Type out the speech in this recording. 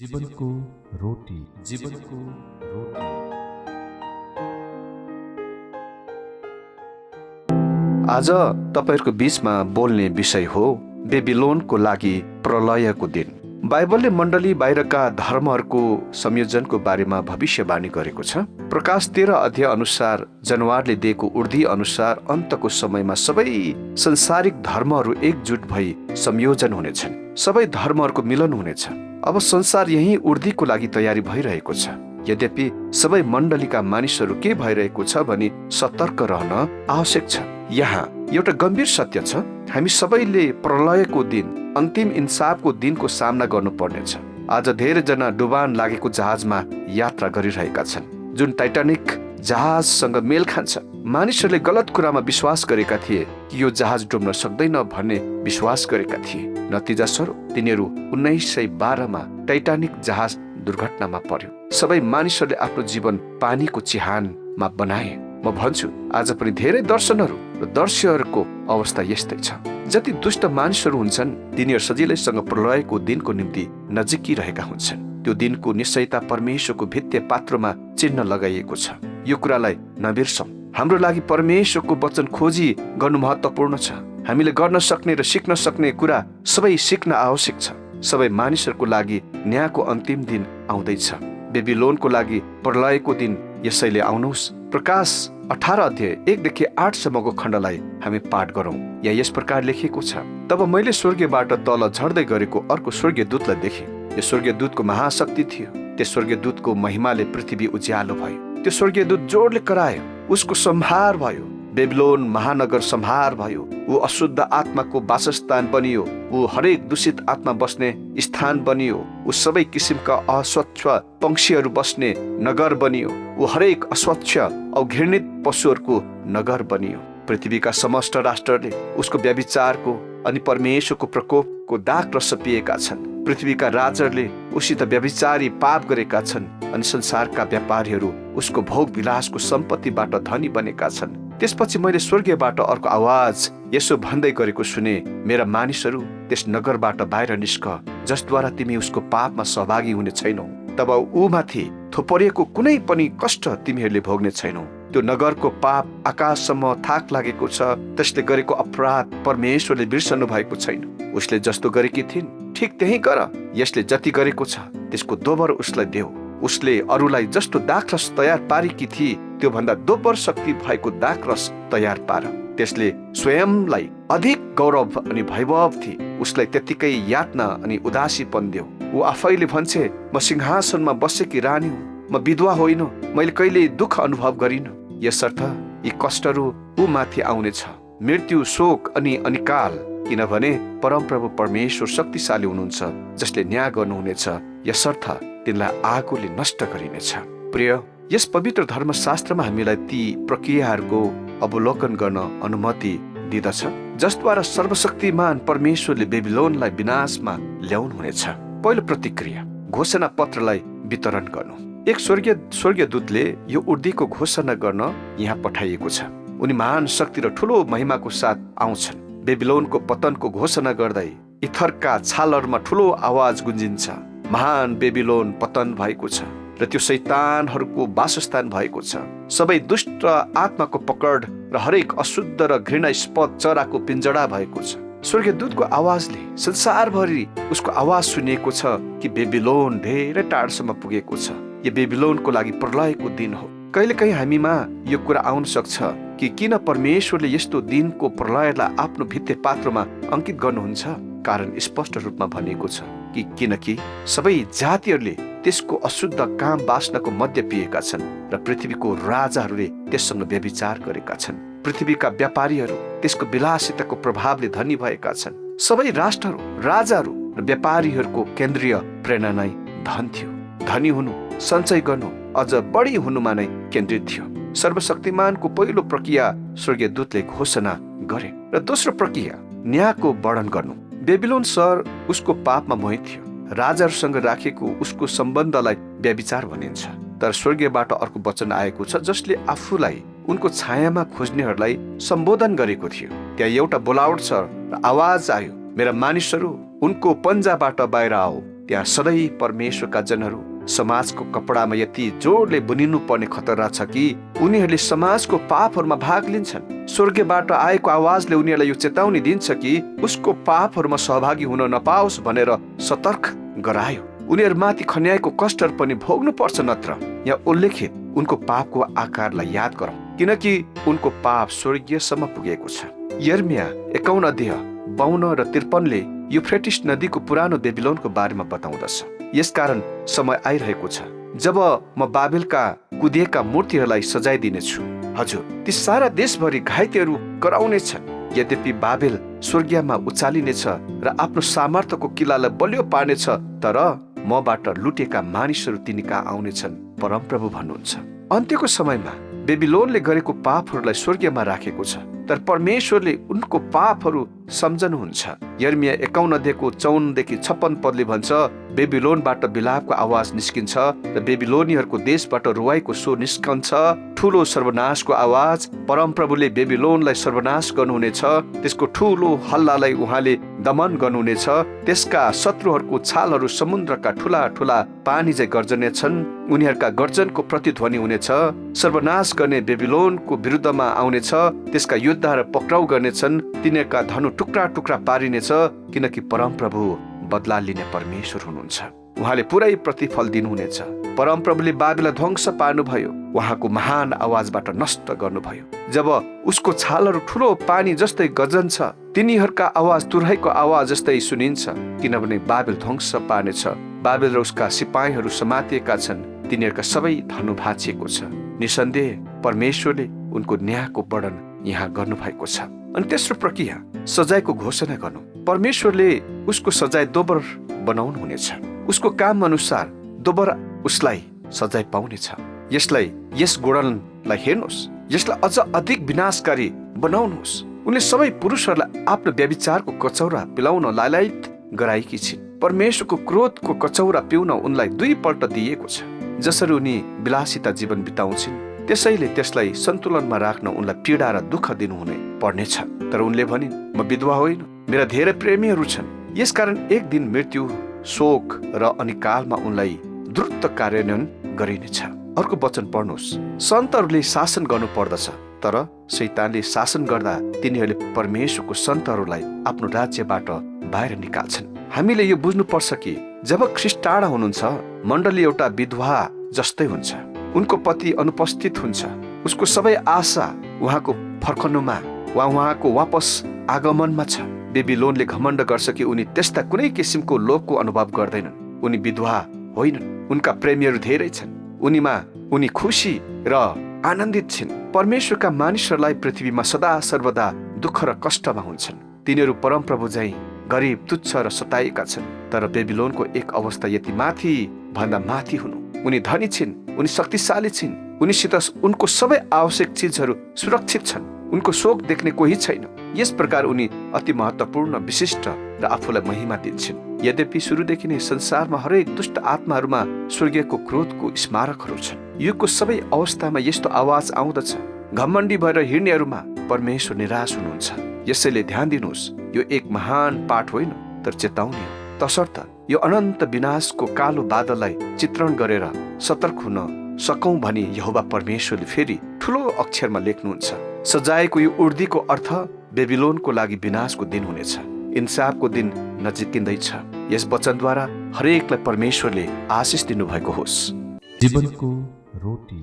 जीवनको रोटी। जीवनको रोटी। आज तपाईहरुको बीचमा बोल्ने विषय हो बेबिलोनको लागि प्रलयको दिन। बाइबलले मण्डली बाहिरका धर्महरूको संयोजनको बारेमा भविष्यवाणी गरेको छ। प्रकाश 13 अध्याय अनुसार जनावरले दिएको उर्दी अनुसार अन्तको समयमा सबै संसारिक धर्महरू एकजुट भई संयोजन हुनेछन्। सबै धर्महरूको मिलन हुनेछ। अब संसार यही उर्दीको लागि तयारी भइरहेको छ। यद्यपि सबै मण्डलीका मानिसहरू के भइरहेको छ भनी सतर्क रहन आवश्यक छ। यहाँ एउटा गम्भीर सत्य छ। हामी सबैले प्रलयको दिन, अन्तिम इन्साफको दिनको सामना गर्नुपर्नेछ। आज धेरैजना डुबान लागेको जहाजमा यात्रा गरिरहेका छन्, जुन टाइटानिक जहाजसँग मेल खान्छ। मानिसहरूले गलत कुरामा विश्वास गरेका थिए कि यो जहाज डुब्न सक्दैन भन्ने विश्वास गरेका थिए। नतिजा स्वरूप तिनीहरू 1912 मा टाइटानिक जहाज दुर्घटनामा पर्यो। सबै मानिसहरूले आफ्नो जीवन पानीको चिहानमा बनाए। म भन्छु आज पनि धेरै दर्शनहरू र दर्शीहरूको अवस्था यस्तै छ। जति दुष्ट मानिसहरू हुन्छन् तिनीहरू सजिलैसँग प्रलयको दिनको निम्ति नजिकिरहेका हुन्छन्। त्यो दिनको निश्चयता परमेश्वरको भित्ते पात्रमा चिन्ह लगाइएको छ। यो कुरालाई नबिर्सौँ। हाम्रो लागि परमेश्वरको वचन खोजी गर्नु महत्त्वपूर्ण छ। हामीले गर्न सक्ने र सिक्न सक्ने कुरा सबै सिक्न आवश्यक छ। सबै मानिसहरूको लागि न्यायको अन्तिम दिन आउँदैछ। बेबिलोनको लागि प्रलयको दिन यसैले आउनुहोस्। प्रकाश 18 अध्याय 1 देखि 8 सम्मको खण्डलाई हामी पाठ गरौँ। यहाँ यस प्रकार लेखिएको छ। तब मैले स्वर्गबाट तल झर्दै गरेको अर्को स्वर्गीय दूतलाई देखेँ। यो स्वर्गीय दूतको महाशक्ति थियो। त्यस स्वर्गीय दूतको महिमाले पृथ्वी उज्यालो भयो। त्यो स्वर्गीय दूत जोडले करायो, उसको संहार भयो। बेबिलोन महानगर संहार भयो। ऊ अशुद्ध आत्माको वासस्थान बनियो। ऊ हरेक दूषित आत्मा बस्ने स्थान बनियो। ऊ सबै किसिमका अस्वच्छ पंक्षीहरू बस्ने नगर बनियो। ऊ हरेक अस्वच्छ औ घृणित पशुहरूको नगर बनियो। पृथ्वीका समस्त राष्ट्रले उसको व्यभिचारको अनि परमेश्वरको प्रकोपको दाग रस पिएका छन्। पृथ्वीका राजाहरूले उसित व्यभिचारी पाप गरेका छन् अनि संसारका व्यापारीहरू उसको भोग विलासको सम्पत्तिबाट धनी बनेका छन्। त्यसपछि मैले स्वर्गीयबाट अर्को आवाज यसो भन्दै गरेको सुने, मेरा मानिसहरू त्यस नगरबाट बाहिर निस्क, जसद्वारा तिमी उसको पापमा सहभागी हुने छैनौ। तब ऊ माथि थोपरिएको कुनै पनि कष्ट तिमीहरूले भोग्ने छैनौ। त्यो नगरको पाप आकाशसम्म थाक लागेको छ। त्यसले गरेको अपराध परमेश्वरले बिर्सनु भएको छैन। उसले जस्तो गरेकी थिइन् ठिक त्यही गर। यसले जति गरेको छ त्यसको दोबर उसलाई देऊ। उसले अरूलाई जस्तो दाखरस तयार पारेकी थिए त्यो भन्दा दोब्बर शक्ति भएको दाखरस तयार पार। त्यसले स्वयंलाई अधिक गौरव अनि वैभव थिए। उसलाई त्यतिकै यातना अनि उदासीपन देऊ। ऊ आफैले भन्छे, म सिंहासनमा बसेकी रानी हुँ, म विधवा होइन, मैले कहिले दुःख अनुभव गरिन। यसर्थ यी कष्टहरू ऊ माथि आउनेछ, मृत्यु, शोक अनि अनिकाल, किनभने परमप्रभु परमेश्वर शक्तिशाली हुनुहुन्छ, जसले न्याय गर्नुहुनेछ। यसर्थ तिनलाई आगोले नष्ट गरिनेछ। प्रिय, यस पवित्र धर्मशास्त्रमा हामीलाई ती प्रक्रियाहरूको अवलोकन गर्न अनुमति दिदछ जसद्वारा सर्वशक्तिमान परमेश्वरले बेबिलोनलाई विनाशमा ल्याउनुहुनेछ। पहिलो प्रतिक्रिया, घोषणा पत्रलाई वितरण गर्नु। एक स्वर्गीय दूतले यो उर्दीको घोषणा गर्न यहाँ पठाइएको छ। उनी महान शक्ति र ठूलो महिमाको साथ आउँछन्। बेबिलोनको पतनको घोषणा गर्दै इथरका छालहरूमा ठूलो आवाज गुन्जिन्छ। महान बेबिलोन पतन भएको छ र त्यो शैतानहरूको वासस्थान भएको छ। सबै दुष्ट आत्माको पकड र हरेक अशुद्ध र घृणास्पद चराको पिंजडा भएको छ। स्वर्गीय दूतको आवाजले संसारभरि उसको आवाज सुनिएको छ कि बेबिलोन धेरै टाढसम्म पुगेको छ। यो बेबिलोनको लागि प्रलयको दिन हो। कहिलेकाहीँ हामीमा यो कुरा आउन सक्छ कि किन परमेश्वरले यस्तो दिनको प्रलयलाई आफ्नो भित्ते पात्रमा अंकित गर्नुहुन्छ। कारण स्पष्ट रूपमा भनिएको छ कि किनकि सबै जातिहरूले त्यसको अशुद्ध काम वासनाको मध्य पिएका छन् र पृथ्वीको राजाहरूले त्यससँग व्यभिचार गरेका छन्। पृथ्वीका व्यापारीहरू त्यसको विलासिताको प्रभावले धनी भएका छन्। सबै राष्ट्रहरू, राजाहरू र व्यापारीहरूको केन्द्रीय प्रेरणा नै धन थियो। धनी हुनु, सञ्चय गर्नु, अझ बढी हुनुमा नै केन्द्रित थियो। सर्वशक्तिमानको पहिलो प्रक्रिया स्वर्गीय दूतले घोषणा गरे र दोस्रो प्रक्रिया न्यायको वर्णन गर्नु। बेबिलोन सहर उसको पापमा मोहित थियो। राजाहरूसँग राखेको उसको सम्बन्धलाई व्यभिचार भनिन्छ। तर स्वर्गीयबाट अर्को वचन आएको छ जसले आफूलाई उनको छायामा खोज्नेहरूलाई सम्बोधन गरेको थियो। त्यहाँ एउटा बोलावट छ र आवाज आयो, मेरा मानिसहरू उनको पन्जाबाट बाहिर आओ, त्यहाँ सधैँ परमेश्वरका जनहरू समाजको कपडामा यति जोडले बुनिनु पर्ने खतरा छ कि उनीहरूले समाजको पापहरूमा भाग लिन्छन्। स्वर्गबाट आएको आवाजले उनीहरूलाई यो चेतावनी दिन्छ कि उसको पापहरूमा सहभागी हुन नपाओस् भनेर सतर्क गरायो। उनीहरूमाथि खन्याएको कष्टहरू पनि भोग्नु पर्छ, नत्र यहाँ उल्लेखित उनको पापको आकारलाई याद गरौँ, किनकि उनको पाप स्वर्गीयसम्म पुगेको छ। यर्मिया 51 अध्याय 52 र 53ले युफ्रेटिस नदीको पुरानो बेबिलोनको बारेमा बताउँदछ। यसकारण समय आइरहेको छ जब म बाबेलका कुदिएका मूर्तिहरूलाई सजाइदिनेछु। हजुर, ती सारा देशभरि घाइतेहरू कराउनेछन्। यद्यपि बाबेल स्वर्गीयमा उचालिनेछ र आफ्नो सामर्थ्यको किल्लालाई बलियो पार्नेछ, तर मबाट लुटेका मानिसहरू तिनी कहाँ आउनेछन्, परमप्रभु भन्नुहुन्छ। अन्त्यको समयमा बेबिलोनले गरेको पापहरूलाई स्वर्गीयमा राखेको छ, तर परमेश्वरले उनको पापहरू सम्झनुहुन्छ। यर्मिया 51 अध्यायको 54 देखि 56 पदले भन्छ, बेबिलोनबाट बिलापको आवाज निस्किन्छ र बेबिलोनीहरूको देशबाट रुवाईको स्वर निस्कन्छ। ठूलो सर्वनाशको आवाज। परमप्रभुले बेबिलोनलाई सर्वनाश गर्नुहुनेछ। त्यसको ठूलो हल्लालाई उहाँले दमन गर्नुहुनेछ। त्यसका शत्रुहरूको छालहरू समुद्रका ठूला ठूला पानी चाहिँ गर्जनेछन्। उनीहरूका गर्जनको प्रतिध्वनि हुनेछ। सर्वनाश गर्ने बेबिलोनको विरुद्धमा आउनेछ। त्यसका योद्धाहरू पक्राउ गर्नेछन्। तिनीहरूका धनु टुक्रा टुक्रा पारिनेछ, किनकि परमप्रभु बदला लिने परमेश्वर हुनुहुन्छ। उहाँले पुरै प्रतिफल दिनुहुनेछ। परमप्रभुले बाबेललाई ध्वंस पार्नुभयो, उहाँको महान आवाजबाट नष्ट गर्नुभयो। जब उसको छालहरू ठूलो पानी जस्तै गजन्छ, तिनीहरूका आवाज तुरैको आवाज जस्तै सुनिन्छ, किनभने बाबेल ध्वंस पार्नेछ। बाबेल र उसका सिपाहीहरू समातिएका छन्। तिनीहरूका सबै धनु भाँचिएको छ। निसन्देह परमेश्वरले उनको न्यायको वर्णन यहाँ गर्नुभएको छ। अनि तेस्रो प्रक्रिया, सजायको घोषणा गर्नु। परमेश्वरले उसको सजाय दोबर बनाउनु हुनेछ। उसको काम अनुसार दोबर उसलाई सजाय पाउनेछ। यस गुणनलाई हेर्नुहोस्, यसलाई अझ अधिक विनाशकारी बनाउनुहोस्। उनले सबै पुरुषहरूलाई आफ्नो व्यभिचारको कचौरा पिलाउन लालायित गराएकी छिन्। परमेश्वरको क्रोधको कचौरा पिउन उनलाई 2 पल्ट दिएको छ। जसरी उनी विलासिता जीवन बिताउँछिन्, त्यसैले त्यसलाई सन्तुलनमा राख्न उनलाई पीडा र दुःख दिनुहुने पर्नेछ। तर उनले भनिन्, म विधवा होइन, मेरा धेरै प्रेमीहरू छन्। यसकारण एक दिन मृत्यु, शोक र अनिकालमा उनलाई द्रुत कार्यान्वयन गरिनेछ। अर्को वचन पढ्नुहोस्, सन्तहरूले शासन गर्नु पर्दछ, तर शैतानले शासन गर्दा तिनीहरूले परमेश्वरको सन्तहरूलाई आफ्नो राज्यबाट बाहिर निकाल्छन्। हामीले यो बुझ्नुपर्छ कि जब ख्रीष्ट टाढा हुनुहुन्छ, मण्डली एउटा विधवा जस्तै हुन्छ। उनको पति अनुपस्थित हुन्छ। उसको सबै आशा उहाँको फर्कनुमा वा उहाँको वापस आगमनमा छ। बेबिलोनले घमण्ड गर्छ कि उनी त्यस्ता कुनै किसिमको लोभको अनुभव गर्दैनन्। उनी विधवा होइनन्। उनका प्रेमीहरू धेरै छन्। उनी खुसी र आनन्दित छिन्। परमेश्वरका मानिसहरूलाई पृथ्वीमा सदा सर्वदा दुःख र कष्टमा हुन्छन्। तिनीहरू परमप्रभु झैं गरिब, तुच्छ र सताएका छन्। तर बेबिलोनको एक अवस्था यति माथि भन्दा माथि हुनु। उनी धनी छिन्, उनी शक्तिशाली छिन्, उनीसित उनको सबै आवश्यक चिजहरू सुरक्षित छन्। उनको शोक देख्ने कोही छैन। यस प्रकार उनी अति महत्त्वपूर्ण, विशिष्ट र आफूलाई महिमा दिन्छन्। यद्यपि सुरुदेखि नै संसारमा हरेक दुष्ट आत्माहरूमा स्वर्गीयको क्रोधको स्मारकहरू छन्। युगको सबै अवस्थामा यस्तो आवाज आउँदछ, घमण्डी भएर हिँड्नेहरूमा परमेश्वर निराश हुनुहुन्छ। यसैले ध्यान दिनुहोस्, यो एक महान पाठ होइन, तर चेतावनी हो। तसर्थ यो अनन्त विनाशको कालो बादललाई चित्रण गरेर सतर्क हुन सकौं भनी यहोवा परमेश्वरले फेरि ठूलो अक्षरमा लेख्नुहुन्छ। सजायको यो उर्दीको अर्थ बेबिलोनको लागि विनाशको दिन हुनेछ। इन्साफको दिन नजिकिँदैछ। यस वचनद्वारा हरेकलाई परमेश्वरले आशिष दिनुभएको होस्। जीवनको रोटी।